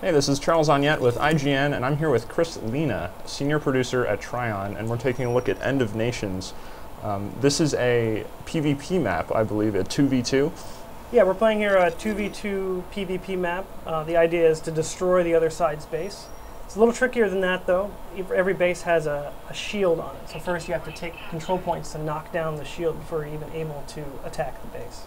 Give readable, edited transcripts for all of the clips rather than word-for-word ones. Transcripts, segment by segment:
Hey, this is Charles Onyet with IGN, and I'm here with Chris Lena, senior producer at Trion, and we're taking a look at End of Nations. This is a PvP map, I believe, a 2v2. Yeah, we're playing here a 2v2 PvP map. The idea is to destroy the other side's base. It's a little trickier than that, though. Every base has a shield on it, so first you have to take control points to knock down the shield before you're even able to attack the base.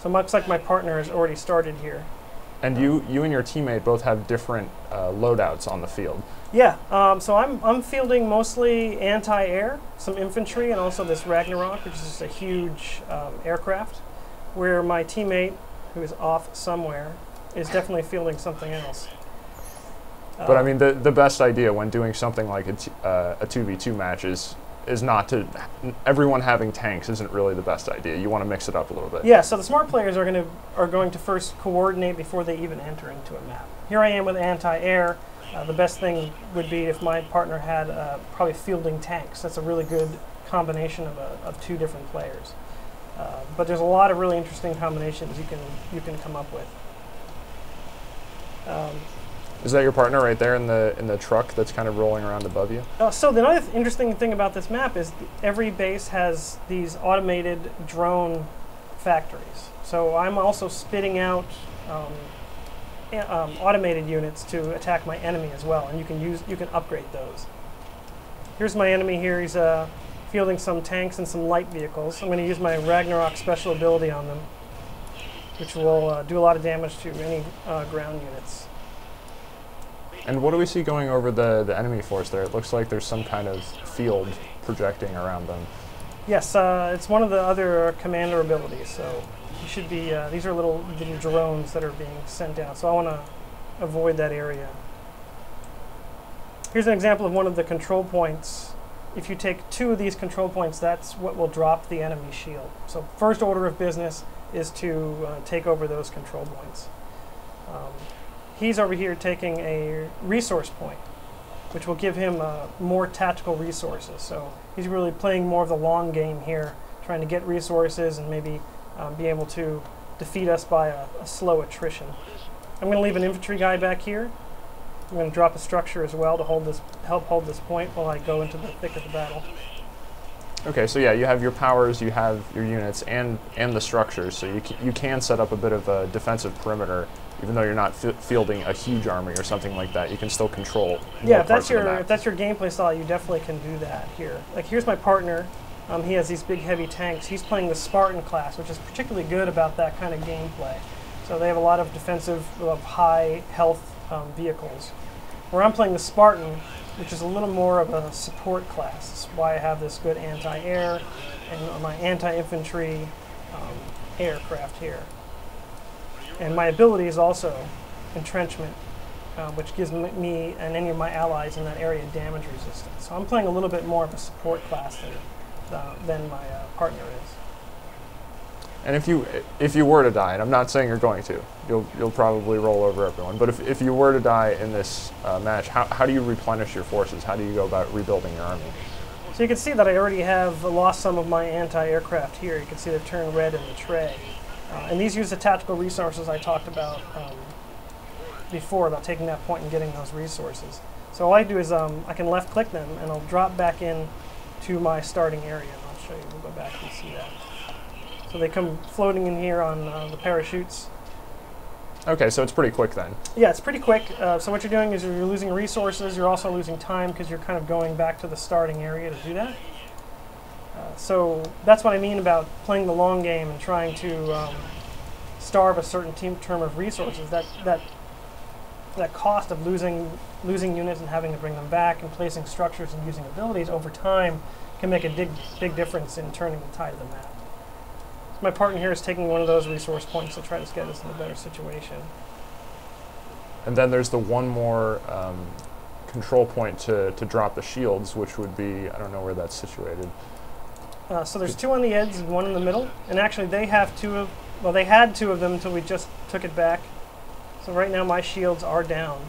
So it looks like my partner has already started here. And you and your teammate both have different loadouts on the field. Yeah, so I'm fielding mostly anti-air, some infantry, and also this Ragnarok, which is just a huge aircraft, where my teammate, who is off somewhere, is definitely fielding something else. But I mean, the best idea when doing something like a 2v2 match is not to, everyone having tanks isn't really the best idea. You want to mix it up a little bit. Yeah, so the smart players are going to first coordinate before they even enter into a map. Here I am with anti-air. The best thing would be if my partner had probably fielding tanks. That's a really good combination of two different players. But there's a lot of really interesting combinations you can come up with. Is that your partner right there in the truck that's kind of rolling around above you? So the other interesting thing about this map is every base has these automated drone factories. So I'm also spitting out automated units to attack my enemy as well, and you can upgrade those. Here's my enemy here. He's fielding some tanks and some light vehicles. I'm going to use my Ragnarok special ability on them, which will do a lot of damage to any ground units. And what do we see going over the enemy force there? It looks like there's some kind of field projecting around them. Yes, it's one of the other commander abilities. So you should be. These are little drones that are being sent out. So I want to avoid that area. Here's an example of one of the control points. If you take 2 of these control points, that's what will drop the enemy shield. So first order of business is to take over those control points. He's over here taking a resource point, which will give him more tactical resources. So he's really playing more of the long game here, trying to get resources and maybe be able to defeat us by a slow attrition. I'm going to leave an infantry guy back here. I'm going to drop a structure as well to help hold this point while I go into the thick of the battle. Okay, so yeah, you have your powers, you have your units, and the structures, so you can set up a bit of a defensive perimeter, even though you're not fielding a huge army or something like that. You can still control. Yeah, if that's your gameplay style, you definitely can do that here. Like here's my partner. He has these big heavy tanks. He's playing the Spartan class, which is particularly good about that kind of gameplay. So they have a lot of defensive, high health vehicles. Where I'm playing the Spartan, which is a little more of a support class. That's why I have this good anti-air and my anti-infantry aircraft here. And my ability is also entrenchment, which gives me and any of my allies in that area damage resistance. So I'm playing a little bit more of a support class than my partner is. And if you were to die, and I'm not saying you're going to, you'll probably roll over everyone, but if you were to die in this match, how do you replenish your forces? How do you go about rebuilding your army? So you can see that I already have lost some of my anti-aircraft here. You can see they've turned red in the tray. And these use the tactical resources I talked about before, about taking that point and getting those resources. So all I do is I can left-click them, and I'll drop back in to my starting area. And I'll show you. We'll go back and see that. So they come floating in here on the parachutes. Okay, so it's pretty quick then. Yeah, it's pretty quick. So what you're doing is you're losing resources. You're also losing time because you're kind of going back to the starting area to do that. So that's what I mean about playing the long game and trying to starve a certain term of resources. That cost of losing units and having to bring them back and placing structures and using abilities over time can make a big difference in turning the tide of the map. So my partner here is taking one of those resource points to try to get us in a better situation. And then there's the one more control point to drop the shields, which would be, I don't know where that's situated. So there's 2 on the edge and 1 in the middle, and actually they have they had 2 of them until we just took it back. So right now my shields are down.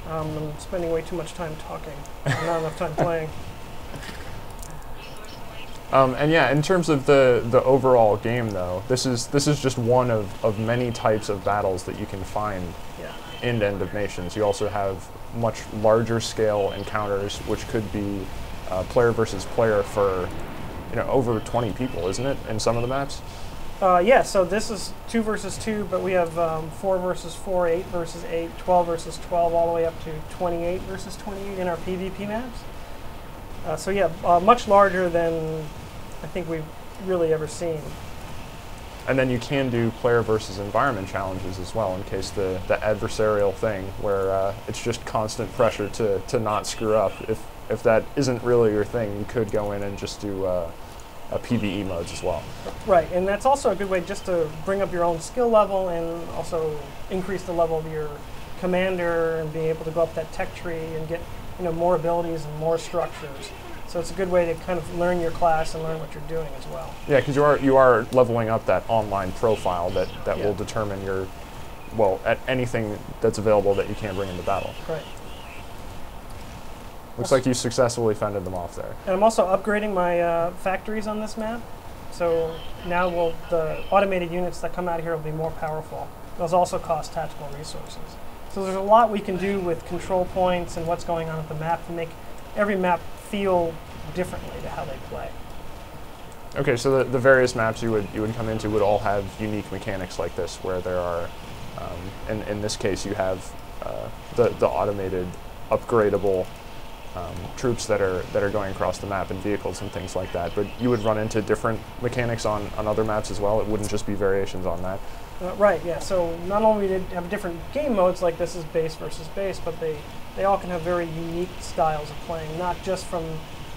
I'm spending way too much time talking, not enough time playing. And yeah, in terms of the overall game, though, this is just one of many types of battles that you can find in End of Nations. You also have much larger scale encounters, which could be player versus player for over 20 people, isn't it? In some of the maps. Yeah, so this is 2 versus 2, but we have 4 versus 4, 8 versus 8, 12 versus 12, all the way up to 28 versus 28 in our PvP maps. So yeah, much larger than I think we've really ever seen. And then you can do player versus environment challenges as well, in case the adversarial thing where it's just constant pressure to not screw up. If that isn't really your thing, you could go in and just do PvE modes as well. Right, and that's also a good way just to bring up your own skill level and also increase the level of your commander and be able to go up that tech tree and get more abilities and more structures. So it's a good way to kind of learn your class and learn what you're doing as well. Yeah, because you are leveling up that online profile that will determine your, at anything that's available that you can bring into battle. Right. Looks like you successfully fended them off there. And I'm also upgrading my factories on this map. So now the automated units that come out of here will be more powerful. Those also cost tactical resources. So there's a lot we can do with control points and what's going on at the map to make every map feel differently to how they play. Okay, so the various maps you would come into would all have unique mechanics like this, where there are, in this case, you have the automated, upgradable troops that are going across the map and vehicles and things like that. But you would run into different mechanics on other maps as well. It wouldn't just be variations on that. Right. Yeah. So not only did have different game modes, like this is base versus base, but they all can have very unique styles of playing, not just from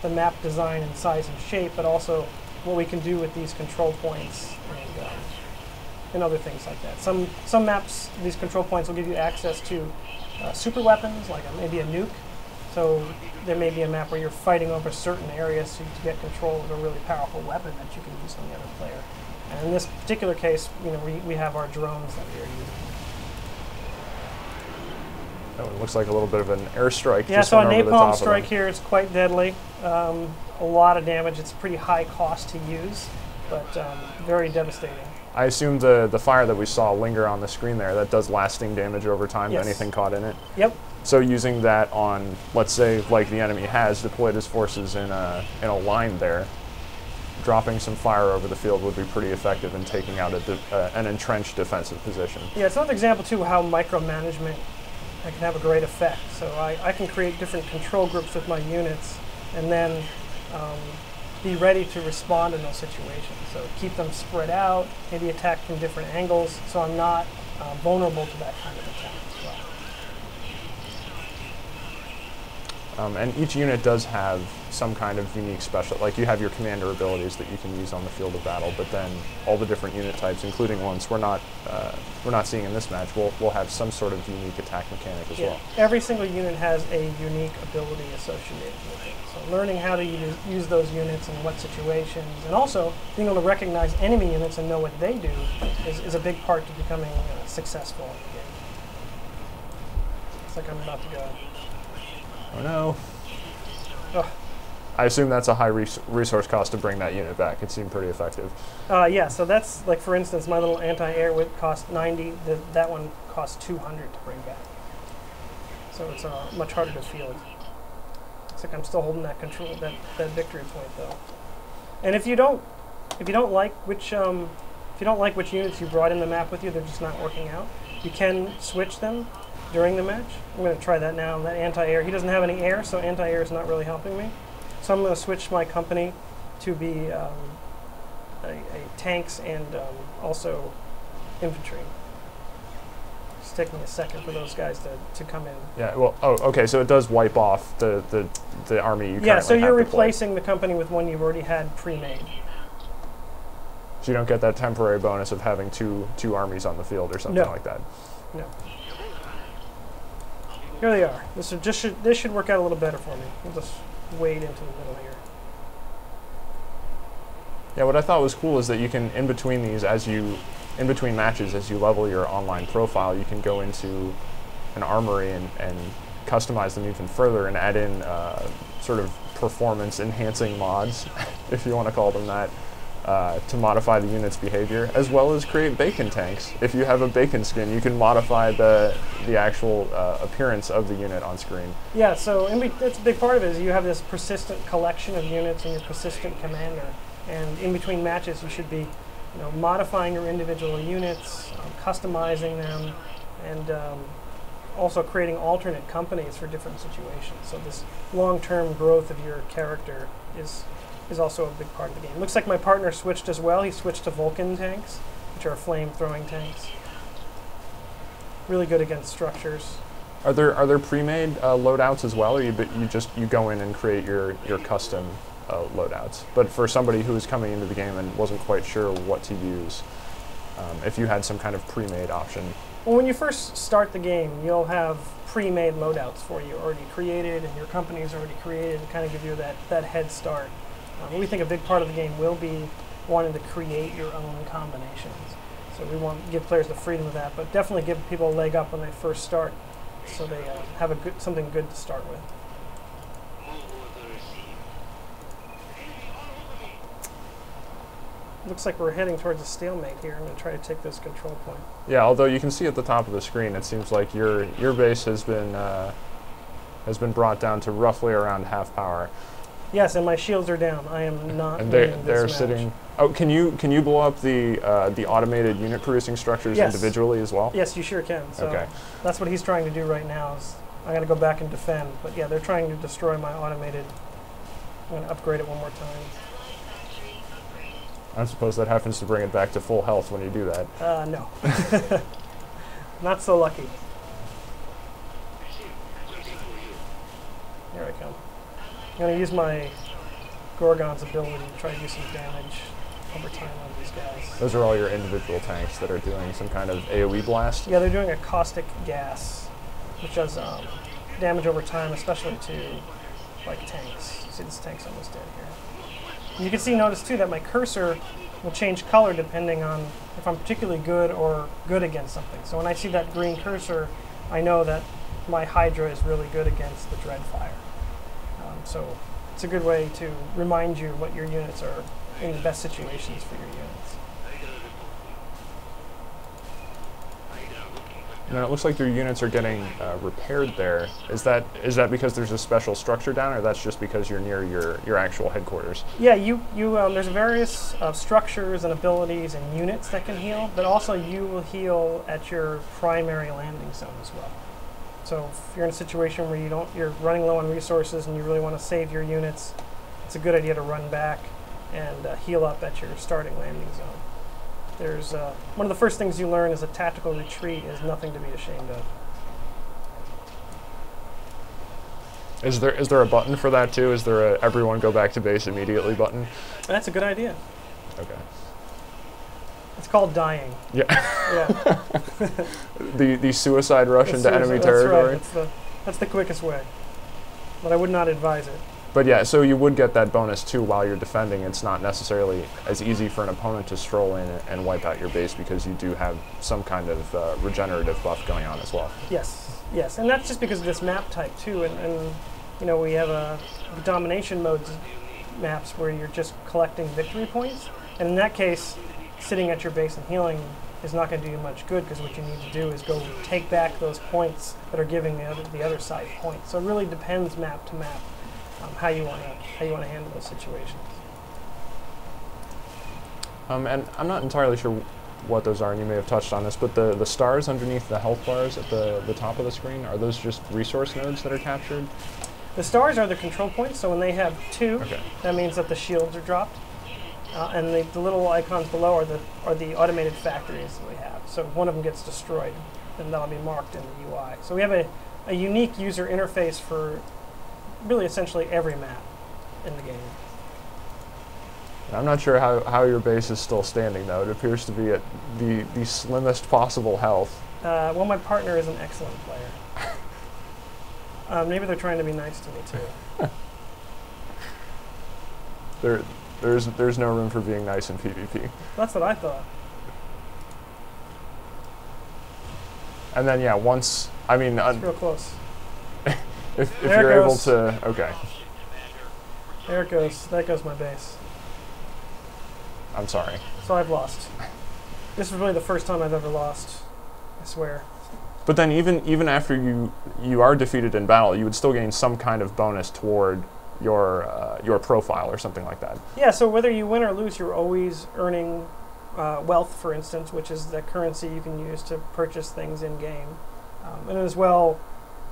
the map design and size and shape, but also what we can do with these control points and other things like that. Some maps, these control points will give you access to super weapons, like maybe a nuke. So there may be a map where you're fighting over certain areas so to get control of a really powerful weapon that you can use on the other player. And in this particular case, we have our drones that we are using. Oh, it looks like a little bit of an airstrike. Yeah, so a napalm strike here is quite deadly. A lot of damage. It's pretty high cost to use, but very devastating. I assume the fire that we saw linger on the screen there, that does lasting damage over time to anything caught in it? Yep. So using that on, let's say, like the enemy has deployed his forces in a line there, dropping some fire over the field would be pretty effective in taking out an entrenched defensive position. Yeah, it's another example, too, how micromanagement can have a great effect. So I can create different control groups with my units and then be ready to respond in those situations. So keep them spread out, maybe attack from different angles, so I'm not vulnerable to that kind of attack as well. And each unit does have some kind of unique special, like you have your commander abilities that you can use on the field of battle, but then all the different unit types, including ones we're not seeing in this match, will have some sort of unique attack mechanic as well. Every single unit has a unique ability associated with it. So learning how to use those units in what situations, and also being able to recognize enemy units and know what they do is a big part to becoming successful in the game. It's like I'm about to go. Oh no. Ugh. I assume that's a high resource cost to bring that unit back. It seemed pretty effective. Yeah, so that's, like, for instance, my little anti-air would cost 90. That one costs 200 to bring back. So it's much harder to field. Looks like I'm still holding that control, that victory point, though. And if you don't like which units you brought in the map with you, they're just not working out, you can switch them during the match. I'm going to try that now. That anti-air, he doesn't have any air, so anti-air is not really helping me. So I'm going to switch my company to be a tanks and also infantry. It's taking a second for those guys to come in. Yeah, well, okay, so it does wipe off the army you currently have. Yeah, so you're replacing the company with one you've already had pre-made. So you don't get that temporary bonus of having two armies on the field or something like that. No. Here they are. This should work out a little better for me. We'll just wade into the middle here. Yeah, what I thought was cool is that you can, in between matches, as you level your online profile, you can go into an armory and customize them even further and add in sort of performance enhancing mods, if you want to call them that, to modify the unit's behavior, as well as create bacon tanks. If you have a bacon skin, you can modify the actual appearance of the unit on screen. Yeah, so that's a big part of it, is you have this persistent collection of units and your persistent commander. And in between matches, you should be modifying your individual units, customizing them, and also creating alternate companies for different situations. So this long-term growth of your character is also a big part of the game. Looks like my partner switched as well. He switched to Vulcan tanks, which are flame-throwing tanks. Really good against structures. Are there pre-made loadouts as well, or you go in and create your custom loadouts? But for somebody who is coming into the game and wasn't quite sure what to use, if you had some kind of pre-made option. Well, when you first start the game, you'll have pre-made loadouts for you already created, and your company is already created to kind of give you that head start. We think a big part of the game will be wanting to create your own combinations. So we want to give players the freedom of that, but definitely give people a leg up when they first start, so they have something good to start with. Looks like we're heading towards a stalemate here. I'm going to try to take this control point. Yeah, although you can see at the top of the screen, it seems like your base has been brought down to roughly around half power. Yes, and my shields are down. I am not. And winning they're this match. sitting. Oh, can you blow up the automated unit producing structures individually as well? Yes, you sure can. So okay. That's what he's trying to do right now. Is I got to go back and defend. But yeah, they're trying to destroy my automated. I'm going to upgrade it one more time. I suppose that happens to bring it back to full health when you do that. No. Not so lucky. Here I come. I'm going to use my Gorgon's ability to try to do some damage over time on these guys. Those are all your individual tanks that are doing some kind of AoE blast? Yeah, they're doing a caustic gas, which does damage over time, especially to tanks. See, this tank's almost dead here. You can notice too that my cursor will change color depending on if I'm particularly good or good against something. So when I see that green cursor, I know that my Hydra is really good against the Dreadfire. So it's a good way to remind you what your units are in the best situations for your units. Now it looks like your units are getting repaired there. Is that because there's a special structure down, or that's just because you're near your actual headquarters? Yeah, there's various structures and abilities and units that can heal, but also you will heal at your primary landing zone as well. So if you're in a situation where you're running low on resources and you really want to save your units, it's a good idea to run back and heal up at your starting landing zone. There's one of the first things you learn is a tactical retreat is nothing to be ashamed of. Is there a button for that too? Is there a everyone go back to base immediately button? That's a good idea. Okay. It's called dying. Yeah. Yeah. the suicide rush into enemy territory. That's right. That's the quickest way. But I would not advise it. But yeah, so you would get that bonus too while you're defending. It's not necessarily as easy for an opponent to stroll in and wipe out your base because you do have some kind of regenerative buff going on as well. Yes, yes, and that's just because of this map type too. And we have a domination modes maps where you're just collecting victory points, and in that case, sitting at your base and healing is not going to do you much good because what you need to do is go take back those points that are giving the other side points. So it really depends map to map. How you want to handle those situations. And I'm not entirely sure what those are, and you may have touched on this, but the stars underneath the health bars at the top of the screen, are those just resource nodes that are captured? The stars are the control points, so when they have 2, okay, that means that the shields are dropped. And the little icons below are the automated factories that we have. So if one of them gets destroyed, then that'll be marked in the UI. So we have a unique user interface for really essentially every map in the game. I'm not sure how your base is still standing, though. It appears to be at the slimmest possible health. Well, my partner is an excellent player. Maybe they're trying to be nice to me, too. There's no room for being nice in PvP. That's what I thought. And then, yeah, once... I mean... It's real close. If you're able to... Okay. There it goes. There goes my base. I'm sorry. So I've lost. This is really the first time I've ever lost. I swear. But then even after you are defeated in battle, you would still gain some kind of bonus toward your profile or something like that. Yeah, so whether you win or lose, you're always earning wealth, for instance, which is the currency you can use to purchase things in game. And as well,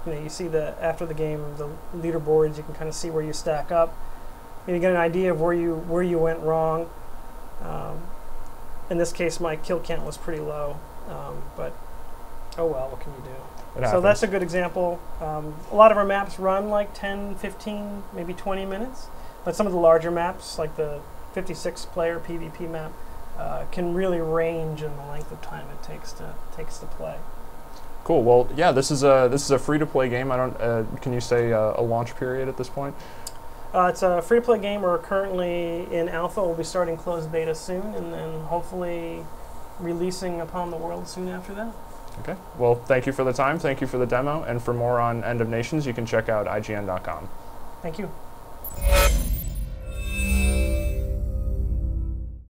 you see after the game, the leaderboards, you can kind of see where you stack up. And you get an idea of where you went wrong. In this case, my kill count was pretty low, but oh well, what can you do? So that's a good example. A lot of our maps run like 10, 15, maybe 20 minutes, but some of the larger maps, like the 56-player PvP map, can really range in the length of time it takes to play. Cool. Well, yeah, this is a free-to-play game. I don't. Can you say a launch period at this point? It's a free-to-play game. We're currently in alpha. We'll be starting closed beta soon, and then hopefully releasing upon the world soon after that. Okay. Well, thank you for the time. Thank you for the demo. And for more on End of Nations, you can check out IGN.com. Thank you.